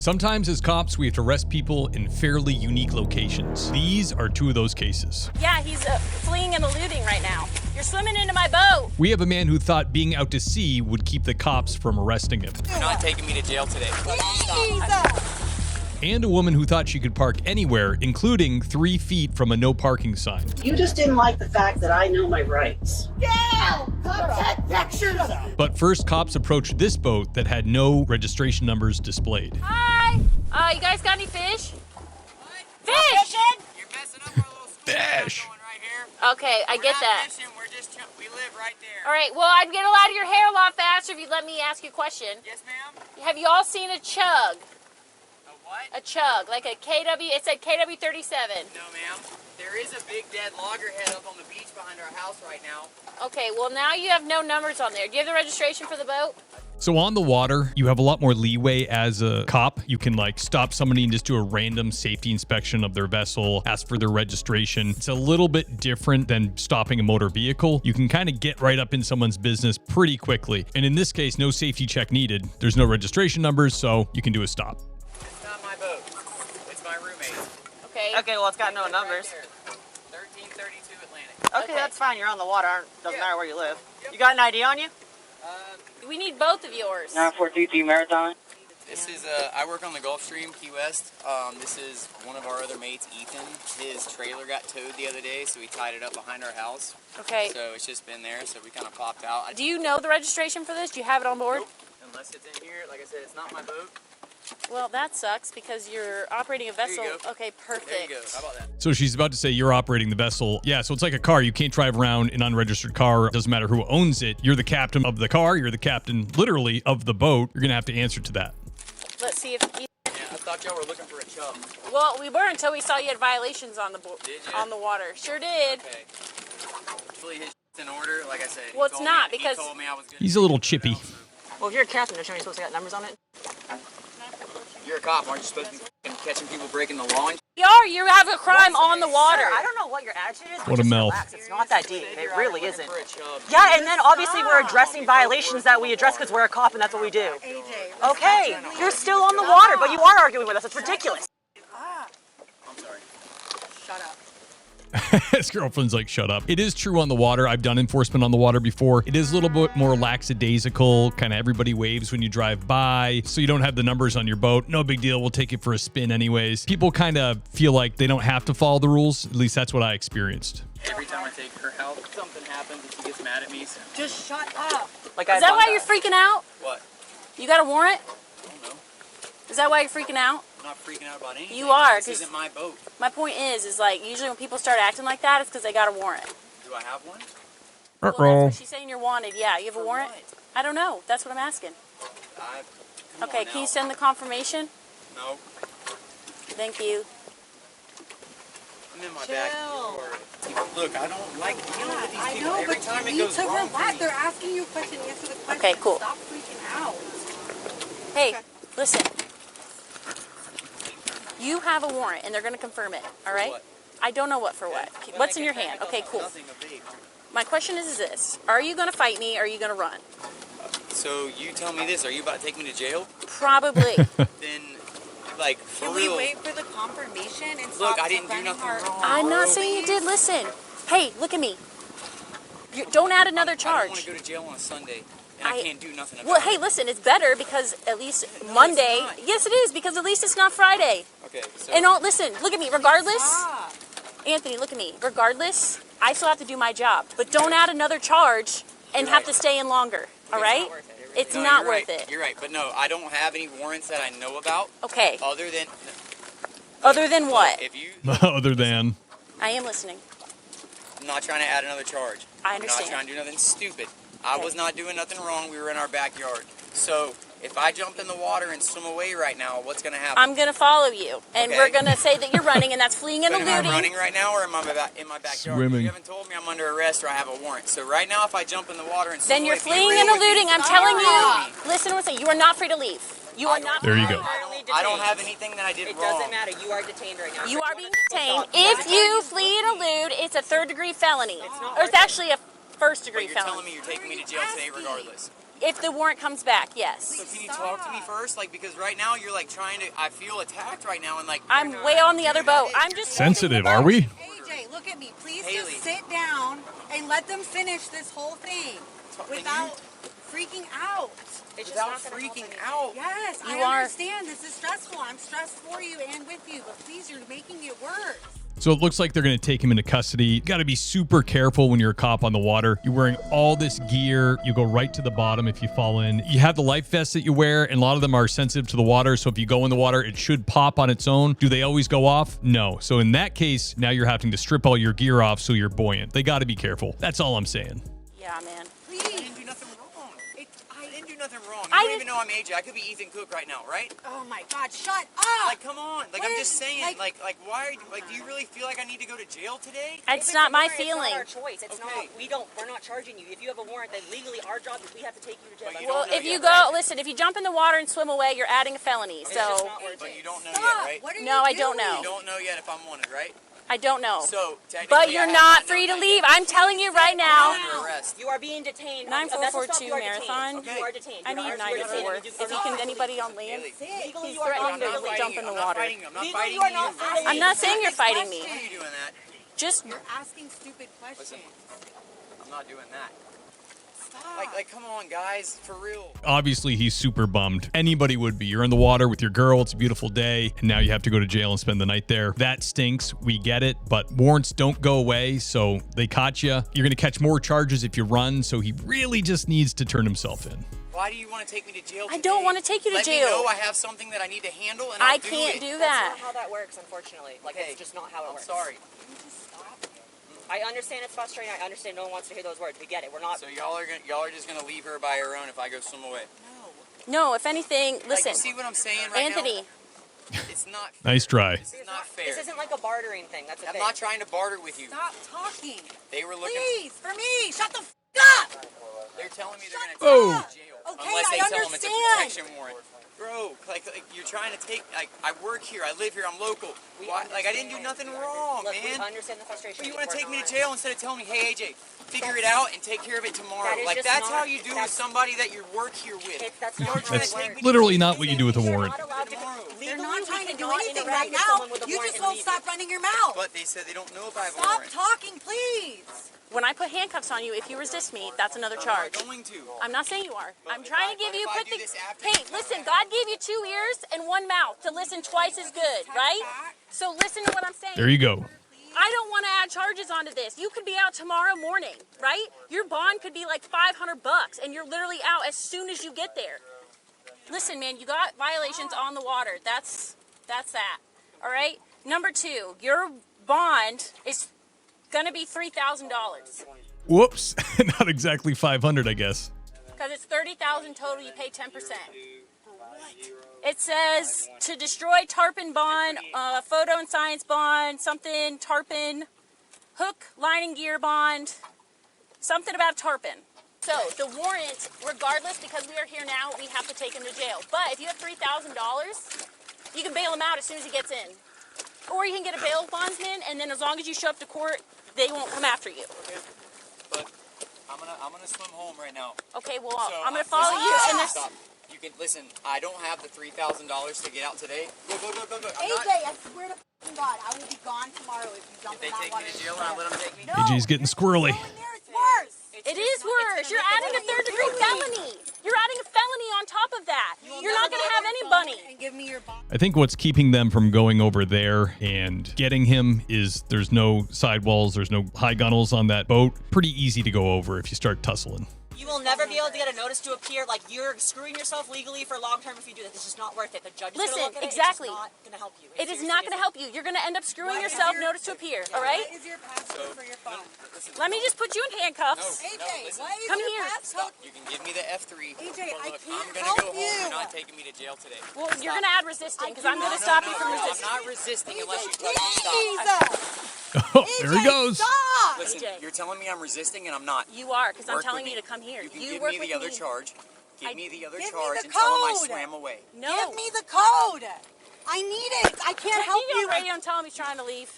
Sometimes as cops, we have to arrest people in fairly unique locations. These are two of those cases. Yeah, he's fleeing and eluding right now. You're swimming into my boat. We have a man who thought being out to sea would keep the cops from arresting him. You're not taking me to jail today. And a woman who thought she could park anywhere, including 3 feet from a no parking sign. You just didn't like the fact that I know my rights. But first, cops approached this boat that had no registration numbers displayed. Hi. You guys got any fish? What? Fish! You're messing up our little school Fish. going right here. Okay, I get that. Fishing, we live right there. All right, well, I'd get a lot of your hair a lot faster if you'd let me ask you a question. Yes, ma'am. Have you all seen a chug? A what? A chug, like a KW, it said KW37. No, ma'am. There is a big dead loggerhead up on the beach behind our house right now. Okay, well, now you have no numbers on there. Do you have the registration for the boat? So on the water, you have a lot more leeway as a cop. You can like stop somebody and just do a random safety inspection of their vessel, ask for their registration. It's a little bit different than stopping a motor vehicle. You can kind of get right up in someone's business pretty quickly. And in this case, no safety check needed. There's no registration numbers, so you can do a stop. It's not my boat. It's my roommate. Okay. Okay, well, it's got no numbers. 1332 Atlantic. Okay, that's fine. You're on the water. Doesn't matter where you live. You got an ID on you? We need both of yours. 9422 Marathon. This is, I work on the Gulf Stream, Key West. This is one of our other mates, Ethan. His trailer got towed the other day, so we tied it up behind our house. Okay. So it's just been there, so we kind of popped out. Do you know the registration for this? Do you have it on board? Nope. Unless it's in here, like I said, it's not my boat. Well, that sucks because you're operating a vessel. There you go. Okay, perfect. There you go. How about that? So she's about to say you're operating the vessel. Yeah, so it's like a car. You can't drive around an unregistered car. It doesn't matter who owns it. You're the captain of the car. You're the captain, literally, of the boat. You're going to have to answer to that. Let's see if... Yeah, I thought y'all were looking for a chub. Well, we were until we saw you had violations on the Did you? on the water. Sure did. Okay. Hopefully his shit's in order, like I said. Well, it's not, because- He told me I was good. He's a little chippy. Well, if you're a captain, don't you supposed to got numbers on it? You're a cop, aren't you supposed to be catching people breaking the law? You have a crime on the water. Sir, I don't know what your attitude is. but What a just mouth. relax. It's not that deep. It really isn't. For a chub. Yeah, and then obviously we're addressing violations that we address because we're a cop and that's what we do. Okay, you're still on the water, but you are arguing with us. It's ridiculous. I'm sorry. Shut up. His girlfriend's like, shut up. It is true on the water. I've done enforcement on the water before. It is a little bit more lackadaisical. Kind of everybody waves when you drive by. So you don't have the numbers on your boat. No big deal. We'll take it for a spin anyways. People kind of feel like they don't have to follow the rules. At least that's what I experienced. Every time I take her out, something happens and she gets mad at me. So. Just shut up. Like Is that why you're freaking out? What? You got a warrant? I don't know. Is that why you're freaking out? I'm not freaking out about anything. You are, This 'cause- isn't my boat. My point is like usually when people start acting like that, it's because they got a warrant. Do I have one? Well, that's what she's saying. You're wanted. Yeah, you have a For warrant. what? I don't know. That's what I'm asking. Come Okay, on can you now. send the confirmation? No. Thank you. I'm in my backyard. Look, I don't like dealing with these I people. know, Every but time you it need goes to wrong for relax. me. They're asking you a question. Answer the question. Okay, cool. Stop freaking out. Hey, listen. You have a warrant, and they're going to confirm it. All right? what? I don't know what for what. But What's I in your can hand? tell Okay, you cool. nothing of vape. My question is this: are you going to fight me? Or are you going to run? So you tell me this. Are you about to take me to jail? Probably. Then, like, for Can real. we wait for the confirmation and Look, stop I didn't do defending nothing our- wrong. I'm not saying you did. Listen. Hey, look at me. Don't add another I don't want charge. to go to jail on a Sunday, and I can't do nothing about Well, it. hey, listen. It's better because at least Monday. not. Yes, it is because at least it's not Friday. Okay, so And listen. Look at me. Regardless. Stop. Anthony, look at me. Regardless, I still have to do my job. But don't add another charge and You're have right. to stay in longer. All it's right? not worth it. It's No, not you're worth right. it. You're right, but no, I don't have any warrants that I know about. Okay. Other than Other than what? if you, Other than. I am listening. I'm not trying to add another charge. I I'm not understand. trying to do nothing stupid. I Okay. was not doing nothing wrong. We were in our backyard. So if I jump in the water and swim away right now, what's gonna happen? I'm gonna follow you, and Okay. we're gonna say that you're running, and that's fleeing and But am I eluding. running right now, or am I in my backyard? Swimming. You haven't told me I'm under arrest or I have a warrant. So right now, if I jump in the water and swim Then you're away, be fleeing real and with me. eluding. I'm telling Stop. you. Listen to what I'm saying. You are not free to leave. You are not. There free you to go. leave. I don't have anything that I did It wrong. doesn't matter. You are detained right now. You are being detained. If you flee and elude, it's a third-degree felony. not Or it's worth it. actually a first-degree But you're felony. telling me you're taking me to jail today regardless. If the warrant comes back, yes. So can you talk to me first? Like, because right now you're like trying to, I feel attacked right now and like. I'm way on the other boat. I'm just Sensitive, are we? AJ, look at me. Please Haley. just sit down and let them finish this whole thing without freaking out. Without freaking out. Yes, You I are. understand. This is stressful. I'm stressed for you and with you, but please, you're making it worse. So it looks like they're going to take him into custody. You got to be super careful when you're a cop on the water. You're wearing all this gear. You go right to the bottom if you fall in. You have the life vests that you wear, and a lot of them are sensitive to the water. So if you go in the water, it should pop on its own. Do they always go off? No. So in that case, now you're having to strip all your gear off so you're buoyant. They got to be careful. That's all I'm saying. Yeah, man. I didn't do nothing wrong. I didn't do nothing wrong. You I don't didn't- even know I'm AJ. I could be Ethan Cook right now, right? Oh my God, shut up! Like, come on. Like, I'm What just is- saying. like- Like, why? Are you, like, do you really feel like I need to go to jail today? It's not my It's feeling. not our choice. It's Okay. not. We're not charging you. If you have a warrant, then legally our job is we have to take you to jail. But you Well, don't know if you yet, go, right? listen, if you jump in the water and swim away, you're adding a felony. It's So just not worth But it. you don't know Stop! yet, right? What are No, you I don't doing? know. You don't know yet if I'm wanted, right? I don't know. So, technically, But I you're have not known free to that leave. yet. I'm telling you right now. Under arrest. You are being detained. 9442 You are detained. marathon. Okay. You are detained. I You need are 94. detained. If you can, anybody on land, Haley, Legally, he's you are threatening not to free. jump in the I'm not water. fighting you. I'm not Legally, fighting you are not free. I'm not saying you're fighting me. Why are you doing that? Just You're asking stupid questions. I'm not doing that. Like, come on, guys, for real. Obviously, he's super bummed. Anybody would be. You're in the water with your girl. It's a beautiful day. And now you have to go to jail and spend the night there. That stinks. We get it. But warrants don't go away. So they caught you. You're going to catch more charges if you run. So he really just needs to turn himself in. Why do you want to take me to jail today? I don't want to take you to Let jail. me know I have something that I need to handle, and I I'll do can't it. do That's that. not how that works, unfortunately. Like, Okay. it's just not how it I'm works. sorry. I understand it's frustrating. I understand no one wants to hear those words. We get it. We're not. So y'all are just gonna leave her by her own if I go swim away. No, if anything, Like, listen, you see what I'm saying right Anthony. now? It's not. Nice try. This is not fair. This isn't like a bartering thing. That's a I'm thing. not trying to barter with you. Stop talking. They were looking. Please, for me, shut the f up! They're telling me they're gonna take Oh. me to jail Okay, unless they I tell them it's a understand. protection warrant. Bro, like you're trying to take. Like, I work here. I live here. I'm local. Why? Like, I didn't do nothing wrong, Look, we man. understand the frustration. But you want to We're take me to not- jail instead of telling me, hey AJ, figure it out and take care of it tomorrow. That is Like, just that's not- how you do with that's- somebody that you work here with. That's You're not trying how to it take works. me to Literally jail not what you do with a today. warrant. You're not allowed to. Tomorrow. They're Legally, not we trying to do cannot anything interact right with now. someone with a You warrant just won't illegally. stop running your mouth. But they said they don't know if I have a Stop warrant. talking, please. When I put handcuffs on you, if you resist me, that's another charge. I'm not going to. I'm not saying you are. I'm if trying I- to give but you if I put do the. this after Hey, you come listen, back- God gave you 2 ears and 1 mouth to listen twice as good, right? So listen to what I'm saying. There you go. I don't want to add charges onto this. You could be out tomorrow morning, right? Your bond could be like $500, and you're literally out as soon as you get there. Listen, man, you got violations on the water. That's that. All right. Number 2, your bond is gonna be $3,000 Whoops. Not exactly 500, I guess. because it's $30,000 total. You pay 10%. It says to destroy tarpon bond, photo and science bond, something tarpon, hook, line and gear bond, something about tarpon. So the warrant, regardless, because we are here now, we have to take him to jail. But if you have $3,000, you can bail him out as soon as he gets in. Or you can get a bail bondsman, and then as long as you show up to court, they won't come after you. But I'm gonna swim home right now. Okay, well, So, I'm going to follow you, and there's... Stop. You can listen. I don't have the $3,000 to get out today. Go. I'm AJ, not. I swear to f***ing God, I will be gone tomorrow if you jump If they in that take water. me to jail and I let them take me. No, AJ's getting squirrely. Go in there, it's worse. It is worse. You're adding a third-degree felony. You're adding a felony on top of that. You're not going to have any money. And give me your bond. I think what's keeping them from going over there and getting him is there's no sidewalls, there's no high gunnels on that boat. Pretty easy to go over if you start tussling. You will never be able to get a notice to appear. Like, you're screwing yourself legally for long term if you do this. It's just not worth it. The judge is Listen, going to look at exactly. it. It's just not going to help you. It is not going to help you. You're going to end up screwing yourself, notice to appear, all right? What is your passcode for your phone? Let me just put you in handcuffs. AJ, listen. what is Come your here. passcode? You can give me the F3. AJ, but I look, can't I'm gonna help go home. you. You're not taking me to jail today. Well, you're going to add resisting because I'm going to stop you from resisting. I'm not resisting unless you tell me to Please. stop. Oh, there he AJ, goes. Stop. Listen, AJ. you're telling me I'm resisting and I'm not. You are because I'm Work telling with you me. to come here. You can You give work me with the other me. charge. Give me the other Give me charge the and tell them I code. swam away. No. Give me the code. I need it. I can't Can help you you. go radio and tell him he's trying to leave?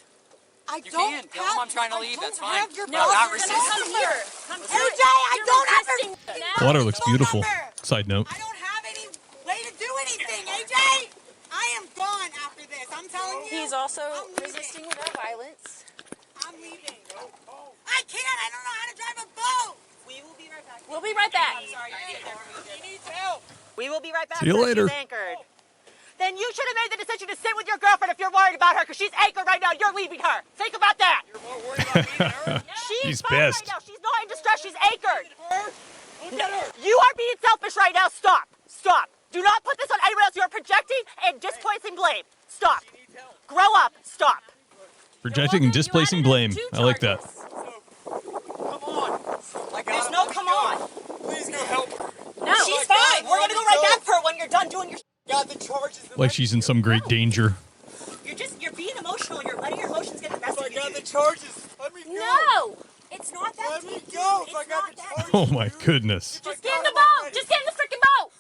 I You don't can. Tell them I'm trying to leave. That's fine. have your No, phone not number. resisting. Come here. Come AJ, here. I You're don't have resisting your now. Water looks phone beautiful. number. Side note. I don't have any way to do anything, AJ. I am gone after this. I'm telling you. He's also I'm leaving. resisting without violence. I'm leaving. I can't. I don't know how to drive a boat. We will be right back. We'll be right back. He needs help. We will be right back. See you sir. later. She's anchored. Then you should have made the decision to sit with your girlfriend if you're worried about her, because she's anchored right now. You're leaving her. Think about that. You're more worried about me than her? She's He's fine pissed. right now. She's not in distress. She's anchored. Look at her. You are being selfish right now. Stop. Stop. Do not put this on anyone else. You are projecting and displacing blame. Stop. Grow up. Stop. Projecting and displacing blame. I like that. Come on. There's no come on. Please go help her. No. She's fine. We're gonna go right back for her when you're done doing your. Got the charges. Like she's in some great danger. You're being emotional. You're letting your emotions get the best of I you. got the charges. Let me go. No. It's not that Let me deep. go. It's If I got not the that charges. Oh my goodness. Just get in the boat. Just get in the freaking boat.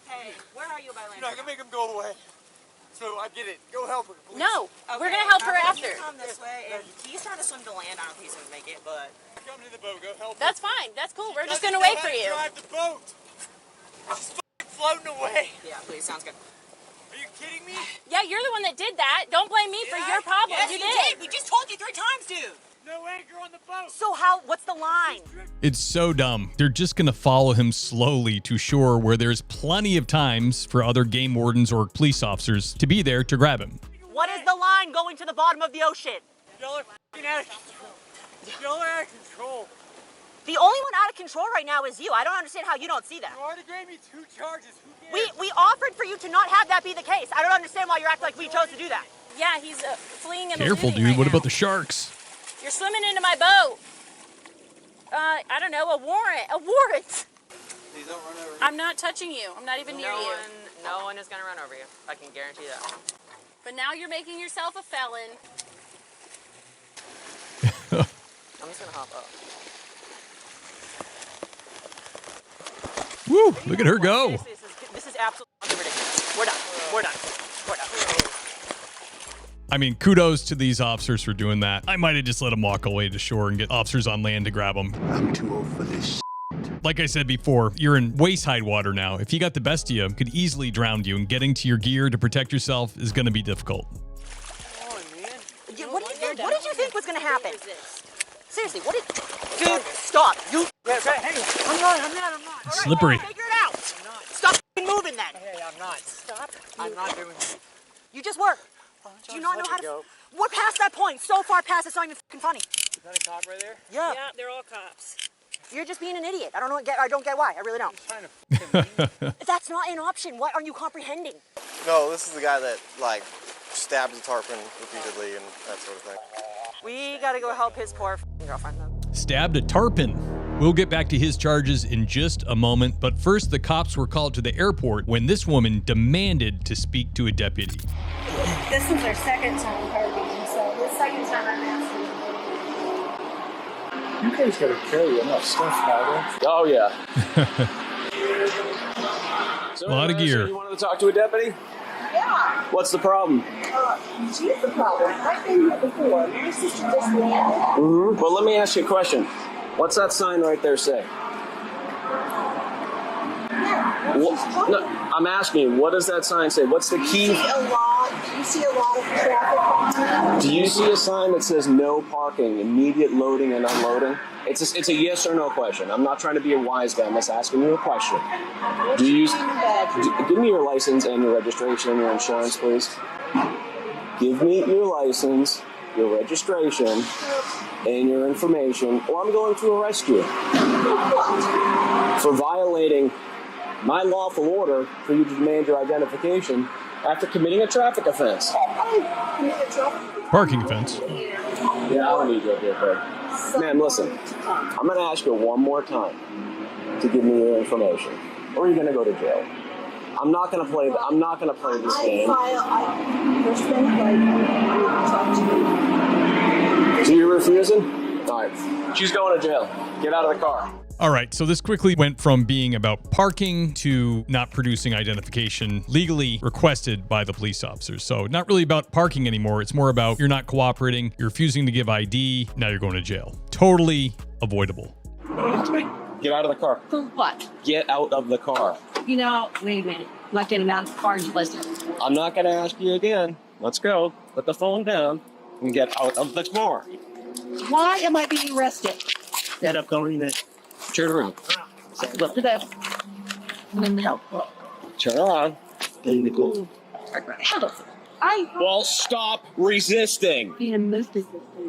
Hey, where are you, by You're not gonna make him go away. So I get it. Go help her, please. No. We're going to help her after. Come this way, and he's trying to swim to land. I don't think he's gonna make it, but Come to the boat. Go help her. That's fine. That's cool. We're just Doesn't going to wait know for how to you. Drive the boat. She's fucking floating away. yeah, please, sounds good. Are you kidding me? Yeah, you're the one that did that. Don't blame me for your problem. Yes, you you did. did. We just told you 3 times, dude. No anchor on the boat. So what's the line? It's so dumb. They're just going to follow him slowly to shore where there's plenty of times for other game wardens or police officers to be there to grab him. What is the line going to the bottom of the ocean? Y'all are fucking out of control. Y'all are out of control. The only one out of control right now is you. I don't understand how you don't see that. You already gave me 2 charges. Who cares? We offered for you to not have that be the case. I don't understand why you're acting like we chose to do that. Yeah, he's fleeing and Careful, eluding dude. right What now. about the sharks? You're swimming into my boat. I don't know, a warrant. A warrant. Please don't run over. I'm not touching you. I'm not even near you. No one is gonna run over you. I can guarantee that. But now you're making yourself a felon. I'm just gonna hop up. Woo! Look at her go. Seriously, this is absolutely ridiculous. We're done. We're done. We're done. I mean, kudos to these officers for doing that. I might have just let them walk away to shore and get officers on land to grab them. I'm too old for this. Like I said before, you're in waist-high water now. If he got the best of you, could easily drown you, and getting to your gear to protect yourself is going to be difficult. Come on, man. What did you think was gonna happen? Seriously, what did? Dude, stop. You. Hey, I'm not. All right, Slippery. well, figure it out. Stop moving then. Hey, I'm not. Stop. I'm not doing it. You just were. Do you not know how to? We're past that point. So far past, it's not even fucking funny. Is that a cop right there? Yeah. they're all cops. You're just being an idiot. I don't get why. I really don't. Trying to fucking That's not an option. What are you comprehending? No, this is the guy that, like, stabbed the tarpon repeatedly and that sort of thing. We gotta go help his poor f***ing girlfriend though. Stabbed a tarpon. We'll get back to his charges in just a moment, but first the cops were called to the airport when this woman demanded to speak to a deputy. This is our second time partying, so the second time I'm asking. You guys gotta carry enough stuff now, don't Oh, yeah. So A lot of anyway, gear. so you wanted to talk to a deputy? Yeah, What's the problem? she's the problem. I've been here before. My sister just landed. Well, let me ask you a question. What's that sign right there say? Yeah, No, I'm asking you, what does that sign say? What's the key? You see a lot of traffic. Do you see a sign that says no parking, immediate loading and unloading? It's a yes or no question. I'm not trying to be a wise guy. I'm just asking you a question. Give me your license and your registration and your insurance, please. Give me your license, your registration, and your information, or I'm going to arrest you for violating my lawful order for you to demand your identification after committing a traffic offense. Parking offense. Yeah, I don't need you up here, Craig. Ma'am, listen. I'm going to ask you one more time to give me your information, or you're going to go to jail. I'm not going to play. I'm not going to play this game. So you're refusing? All right. She's going to jail. Get out of the car. All right, so this quickly went from being about parking to not producing identification legally requested by the police officers. So not really about parking anymore. It's more about you're not cooperating, you're refusing to give ID, now you're going to jail. Totally avoidable. Get out of the car. For what? Get out of the car. You know, wait a minute. I'm not getting out of the car and listen. I'm not going to ask you again. Let's go. Put the phone down and get out of the car. Why am I being arrested? Get up, going in. Turn around. Look at that. Turn around. Well, stop resisting.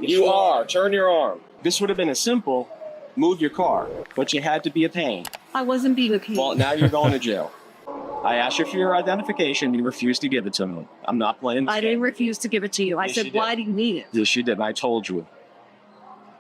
You are. Turn your arm. This would have been a simple move your car, but you had to be a pain. I wasn't being a pain. Well, now you're going to jail. I asked you for your identification. You refused to give it to me. I'm not playing this I didn't refuse to give it to you. I said, why do you need it? Yes, you did. I told you.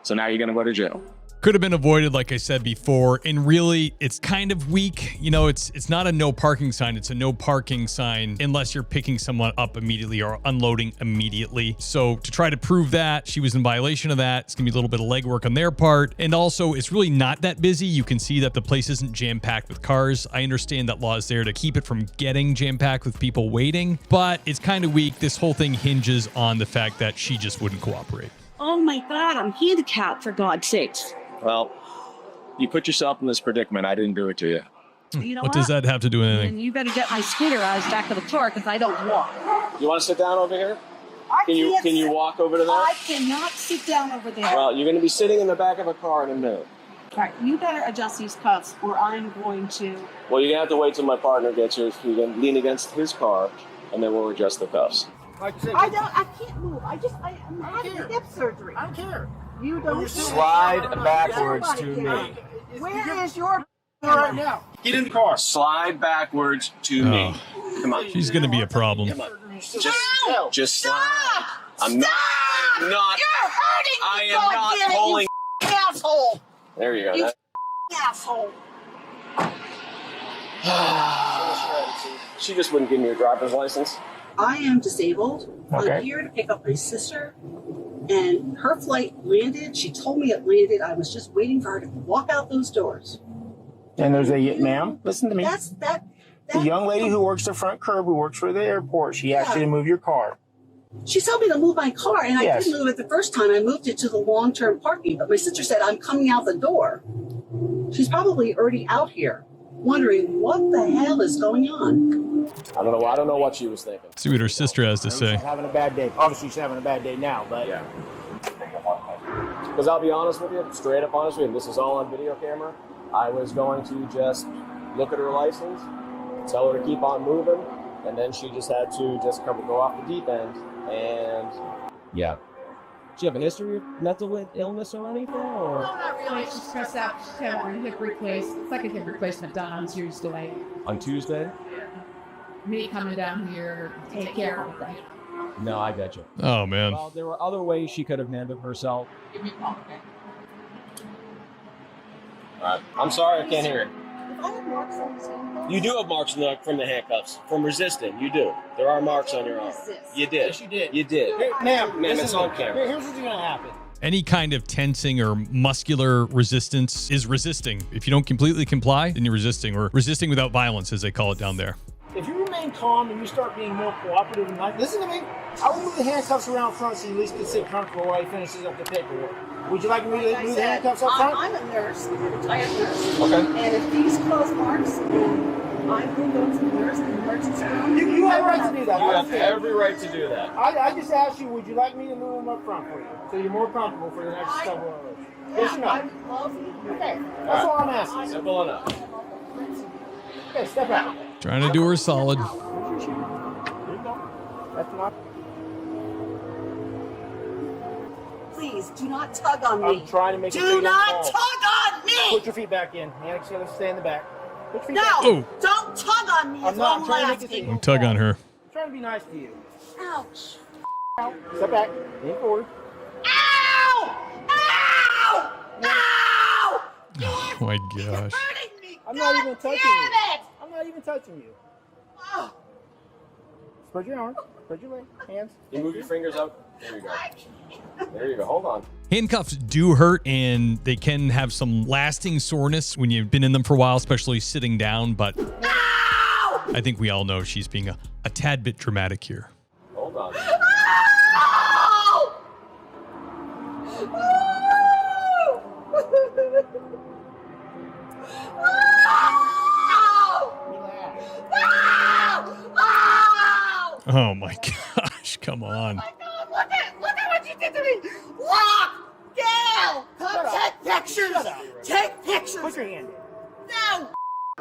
So now you're going to go to jail. Could have been avoided, like I said before, and really, it's kind of weak. You know, it's not a no parking sign. It's a no parking sign unless you're picking someone up immediately or unloading immediately. So to try to prove that she was in violation of that, it's gonna be a little bit of legwork on their part. And also, it's really not that busy. You can see that the place isn't jam-packed with cars. I understand that law is there to keep it from getting jam-packed with people waiting, but it's kind of weak. This whole thing hinges on the fact that she just wouldn't cooperate. Oh my God, I'm handicapped, for God's sakes. Well, you put yourself in this predicament. I didn't do it to you. You know What does that have to do with anything? And you better get my scooter out of the back of the car because I don't walk. You want to sit down over here? Can you walk over to there? I cannot sit down over there. Well, you're going to be sitting in the back of a car in a minute. All right, you better adjust these cuffs or I'm going to... Well, you're going to have to wait till my partner gets here. You can lean against his car, and then we'll adjust the cuffs. I can't move. I'm having hip surgery. I don't care. You don't... Slide backwards to me. Where is your... Right now. Get in the car. Slide backwards to me. Come on. She's gonna be a problem. Come on. Just slide. I'm not. You're hurting me. I am not pulling. You asshole. There you go. You asshole. She just wouldn't give me her driver's license. I am disabled. Okay. I'm here to pick up my sister. And her flight landed. She told me it landed. I was just waiting for her to walk out those doors. And there's a, ma'am, listen to me. That The young lady who works the front curb, who works for the airport, she asked you to move your car. She told me to move my car, and I Yes. didn't move it the first time. I moved it to the long-term parking, but my sister said, I'm coming out the door. She's probably already out here, wondering what the hell is going on. I don't know what she was thinking. See what her sister has to say. She's having a bad day. Obviously, she's having a bad day now, but... Yeah. Because I'll be honest with you, straight up honest with you, this is all on video camera. I was going to just look at her license, tell her to keep on moving, and then she just had to just go off the deep end. And yeah. Do you have a history of mental illness or anything? Or? No, not really. She's stressed out. She's having a hip replacement. It's like a hip replacement done on Tuesday. On Tuesday? Me coming down here to take care of it. No, I got you. Oh, man. Well, there were other ways she could have handled herself. Give me a call, okay? All right. I'm sorry, I can't hear it. I have marks on this hand. You do have marks from the handcuffs, from resisting. You do. There are marks on your arm. You did. Yes, you did. You did. Here, ma'am, it's on camera. Here's what's going to happen. Any kind of tensing or muscular resistance is resisting. If you don't completely comply, then you're resisting, or resisting without violence, as they call it down there. If you remain calm and you start being more cooperative and like, listen to me, I will move the handcuffs around front so you at least can sit comfortable while he finishes up the paperwork. Would you like me to move the handcuffs up front? I'm a nurse, I'm a retired nurse. Okay. And if these cause marks, I will go to the nurse in the emergency room. You have a right to do that. You have every right to do that. I just asked you, would you like me to move them up front for you so you're more comfortable for the next several hours? Yes or no? I would love you. Okay, that's all I'm asking. Simple enough. Okay, step out. Trying to do her solid. Here's your shoe. Here you go. That's not. Please, do not tug on me. I'm trying to make Do not tug on me! Put your feet back in. Hands together, stay in the back. Put your feet No! back. Oh. Don't tug on me, is I'm what not I'm trying to make it asking. seem- Tug on her. I'm trying to be nice to you. Ouch. Step back. Lean forward. Ow! Ow! Ow! Oh my gosh. Hurting me! I'm not even touching you. Damn it! I'm not even touching you. Oh. Spread your arms. Put your hands. You move your fingers up. There you go. There you go. Hold on. Handcuffs do hurt, and they can have some lasting soreness when you've been in them for a while, especially sitting down. But I think we all know she's being a tad bit dramatic here. Hold on. Oh my gosh, come on. Oh my God, look at what you did to me! Look! Gail! Come take pictures! Take pictures! Put your hand in. No!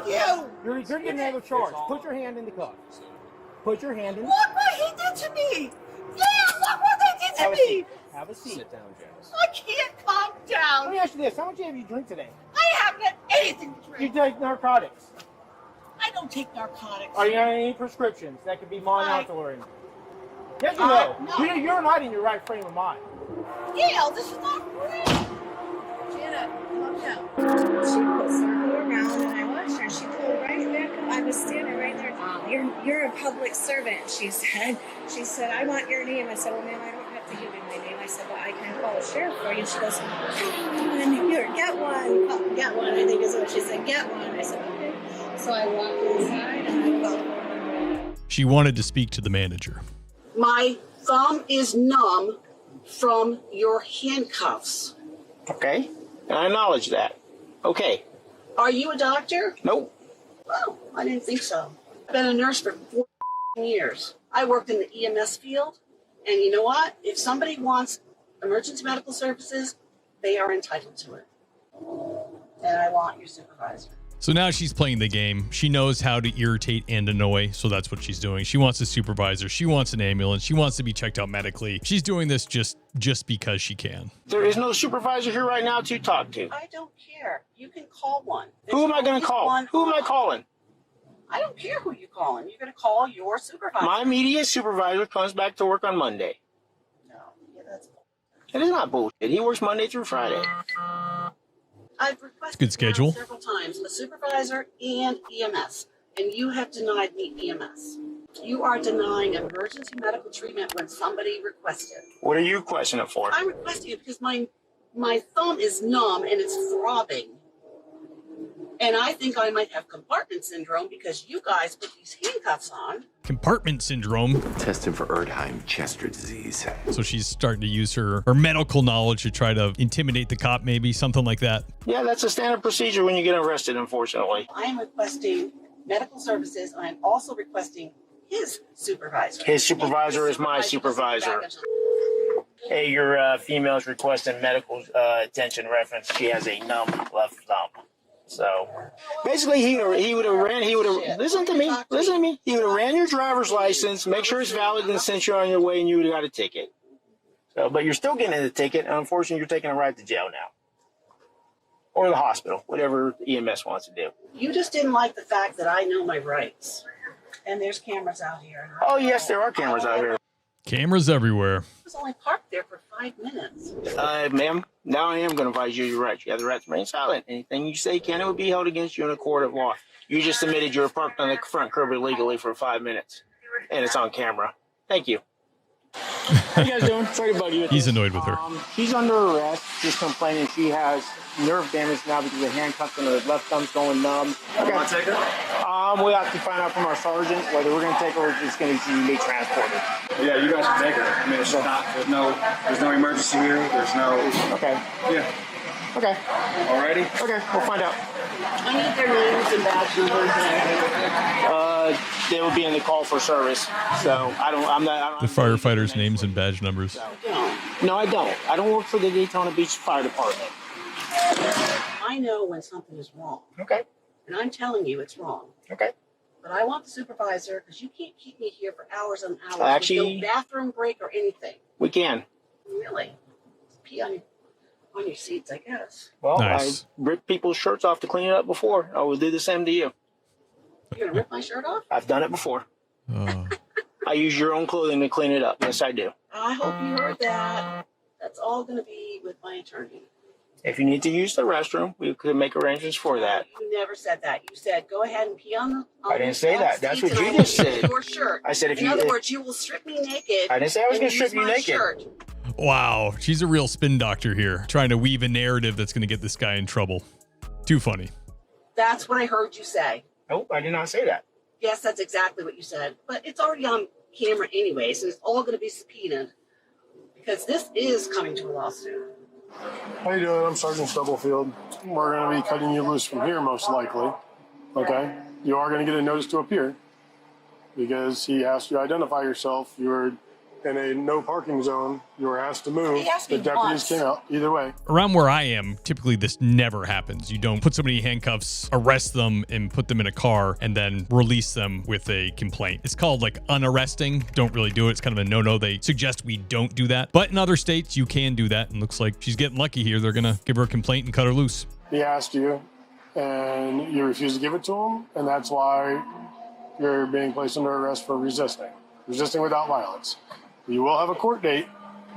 You! You're getting another charge. Put your hand in the cuffs. Put your hand in. Look what he did to me! Gail, look what they did to Have a me! seat. Have a seat. Sit down, Janice. I can't calm Let down! me ask you this. How much have you drink today? I haven't had anything to You drink. take narcotics. I don't take narcotics. Are you on any prescriptions that could be monitoring? Yes, you No. know. You're not in your right frame of mind. Gail, this is not real! Janet, calm down. She pulled circle around and I watched her. She pulled right back up. I was standing right there. You're a public servant, she said. She said, I want your name. I said, well, ma'am, I don't have to give you my name. I said, well, I can call a sheriff for you. She goes, here, get one. Oh, get one, I think is what she said. Get one. I said, okay. So I walked inside and I called. She wanted to speak to the manager. My thumb is numb from your handcuffs. Okay. And I acknowledge that. Okay. Are you a doctor? Nope. Oh, I didn't think so. I've been a nurse for 4 years. I worked in the EMS field, and you know what? If somebody wants emergency medical services, they are entitled to it. And I want your supervisor. So now she's playing the game. She knows how to irritate and annoy, so that's what she's doing. She wants a supervisor. She wants an ambulance. She wants to be checked out medically. She's doing this just because she can. There is no supervisor here right now to talk to. I don't care. You can call one. Who am I going to call? Who am I calling? I don't care who you're calling. You're going to call your supervisor. My immediate supervisor comes back to work on Monday. No, yeah, that's It is not bullshit. He works Monday through Friday. I've requested Good schedule. now several times a supervisor and EMS, and you have denied me EMS. You are denying emergency medical treatment when somebody requests it. What are you requesting it for? I'm requesting it because my thumb is numb and it's throbbing. And I think I might have compartment syndrome because you guys put these handcuffs on. Compartment syndrome. Tested for Erdheim-Chester disease. So she's starting to use her medical knowledge to try to intimidate the cop, maybe something like that. Yeah, that's a standard procedure when you get arrested, unfortunately. I am requesting medical services, and I'm also requesting his supervisor. His supervisor is my supervisor. Hey, your female's requesting medical attention reference. She has a numb left thumb. So basically, he would have listen to me. He would have ran your driver's license, make sure it's valid, and sent you on your way, and you would have got a ticket. So, but you're still getting the ticket, and unfortunately, you're taking a ride to jail now, or the hospital, whatever EMS wants to do. You just didn't like the fact that I know my rights, and there's cameras out here. Oh yes, there are cameras out here. Cameras everywhere. I was only parked there for 5 minutes. Ma'am, now I am going to advise you your rights. You have the right to remain silent. Anything you say can and will be held against you in a court of law. You just admitted you were parked on the front curb illegally for 5 minutes, and it's on camera. Thank you. How you guys doing? Sorry to bug you. He's annoyed with her. She's under arrest. She's complaining she has nerve damage now because the handcuffs and her left thumb's going numb. Okay. Want to take her? We'll have to find out from our sergeant whether we're going to take her or just going to be transported. Yeah, you guys can take her. I mean, it's not. There's no emergency here. There's no. Okay. Yeah. Okay. Alrighty. Okay. We'll find out. I need their names and badge numbers. They will be in the call for service. So I'm not. The firefighters' names and badge numbers. No, I don't. I don't work for the Daytona Beach Fire Department. I know when something is wrong. Okay. And I'm telling you it's wrong. Okay. But I want the supervisor because you can't keep me here for hours and hours Actually, with no bathroom break or anything. We can. Really? Pee on your seats, I guess. Well, nice. I ripped people's shirts off to clean it up before. I will do the same to you. You're going to rip my shirt off? I've done it before. I use your own clothing to clean it up. Yes, I do. I hope you heard that. That's all going to be with my attorney. If you need to use the restroom, we could make arrangements for that. You never said that. You said go ahead and pee on the. I didn't say that. That's what seats you and just I will said. take your shirt. I said if in you. other words, you will strip me naked. I didn't say I was and going to strip use you my naked. Shirt. Wow, she's a real spin doctor here, trying to weave a narrative that's going to get this guy in trouble. Too funny. That's what I heard you say. Nope, I did not say that. Yes, that's exactly what you said. But it's already on camera anyway, so it's all going to be subpoenaed because this is coming to a lawsuit. How you doing? I'm Sergeant Stubblefield. We're going to be cutting you loose from here, most likely. Okay? You are going to get a notice to appear because he asked you to identify yourself. You're in a no parking zone. You were asked to move. He asked The me deputies once. came out. Either way. Around where I am, typically this never happens. You don't put somebody in handcuffs, arrest them, and put them in a car, and then release them with a complaint. It's called like unarresting. Don't really do it. It's kind of a no-no. They suggest we don't do that. But in other states, you can do that. And looks like she's getting lucky here. They're going to give her a complaint and cut her loose. He asked you, and you refused to give it to him, and that's why you're being placed under arrest for resisting. Resisting without violence. You will have a court date,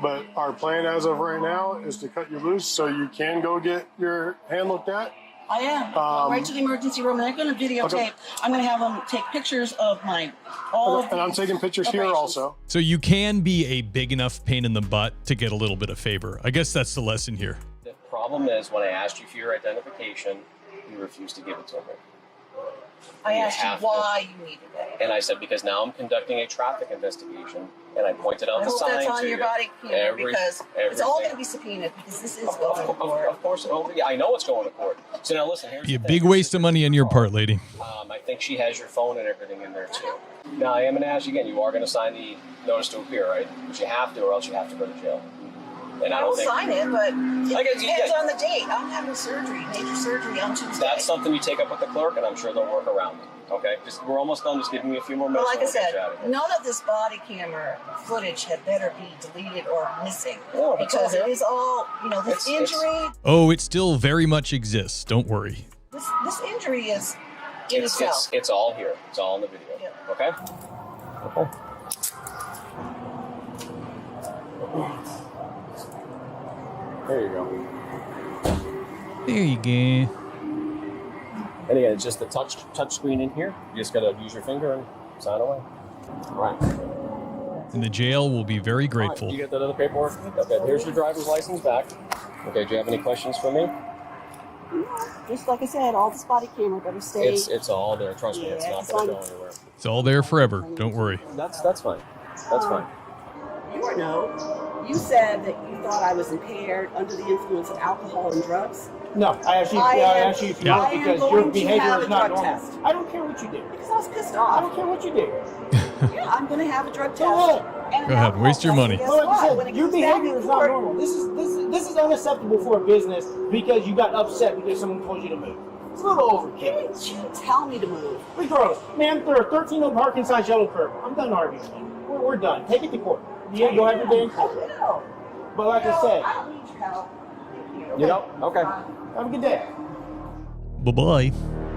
but our plan as of right now is to cut you loose so you can go get your hand looked at. I am. Right to the emergency room, and they're going to videotape. Okay. I'm going to have them take pictures of my And I'm taking pictures here also. So you can be a big enough pain in the butt to get a little bit of favor. I guess that's the lesson here. The problem is when I asked you for your identification, you refused to give it to me. I You asked you have to. why you needed it. And I said, because now I'm conducting a traffic investigation, and I pointed out I the hope sign that's on to your you. body camera because it's all going to everything. be subpoenaed because this is going to court. Of course, I know it's going to court. So now listen, here's Be a the big thing. waste of money on your part, lady. I think she has your phone and everything in there too. Now I am going to ask you again. You are going to sign the notice to appear, right? But you have to, or else you have to go to jail. And I I don't will think sign it, but I it guess you depends get- on the date. I'm having surgery, major surgery on Tuesday. that's something you take up with the clerk, and I'm sure they'll work around it. Okay, we're almost done. Just give me a few more But minutes. like I and we'll get said, you out of here. none of this body camera footage had better be deleted or missing No, it's because all it here. is all, this It's- injury, Oh, it still very much exists. Don't worry. this injury is in itself. It's all here. It's all in the video. Yeah. Okay. Okay. There you go. There you go. And again, it's just the touch screen in here. You just gotta use your finger and sign away. All right. And the jail will be very All right, grateful. you get that other paperwork? Okay, here's your driver's license back. Okay, do you have any questions for me? Just like I said, all this body camera better stay. It's all there. Trust me, it's Yeah, not it's gonna on- go anywhere. It's all there forever. Don't worry. That's fine. That's fine. Your note, you said that you thought I was impaired under the influence of alcohol and drugs. No, I asked you if you Yeah. were, I am because your going to behavior have is a not drug normal. test. I don't care what you do. Because I was pissed I off. don't care what you do. Yeah, I'm going to have a drug Go test. ahead. And an Go ahead, alcohol waste your test. money. And guess But like I what? When said, it your comes back behavior in is not court- normal. This is unacceptable for a business because you got upset because someone told you to move. It's a little overkill. She didn't tell me to move. Regardless, ma'am, there are 13 on parking signs yellow curb. I'm done arguing. We're done. Take it to court. You'll have your day in I court. will. But like I said, I don't need your help. You know? Okay. have a good day. Bye-bye.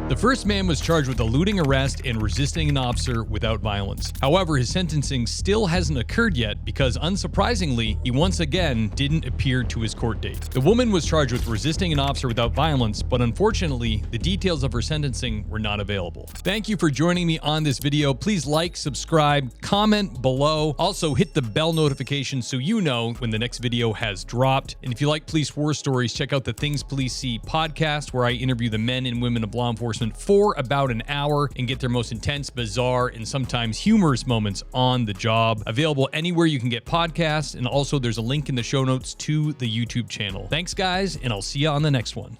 The first man was charged with eluding arrest and resisting an officer without violence. However, his sentencing still hasn't occurred yet because, unsurprisingly, he once again didn't appear to his court date. The woman was charged with resisting an officer without violence, but unfortunately, the details of her sentencing were not available. Thank you for joining me on this video. Please like, subscribe, comment below. Also, hit the bell notification so you know when the next video has dropped. And if you like police war stories, check out the Things Police See podcast, where I interview the men and women of law enforcement for about an hour and get their most intense, bizarre, and sometimes humorous moments on the job. Available anywhere you can get podcasts, and also there's a link in the show notes to the YouTube channel. Thanks, guys, and I'll see you on the next one.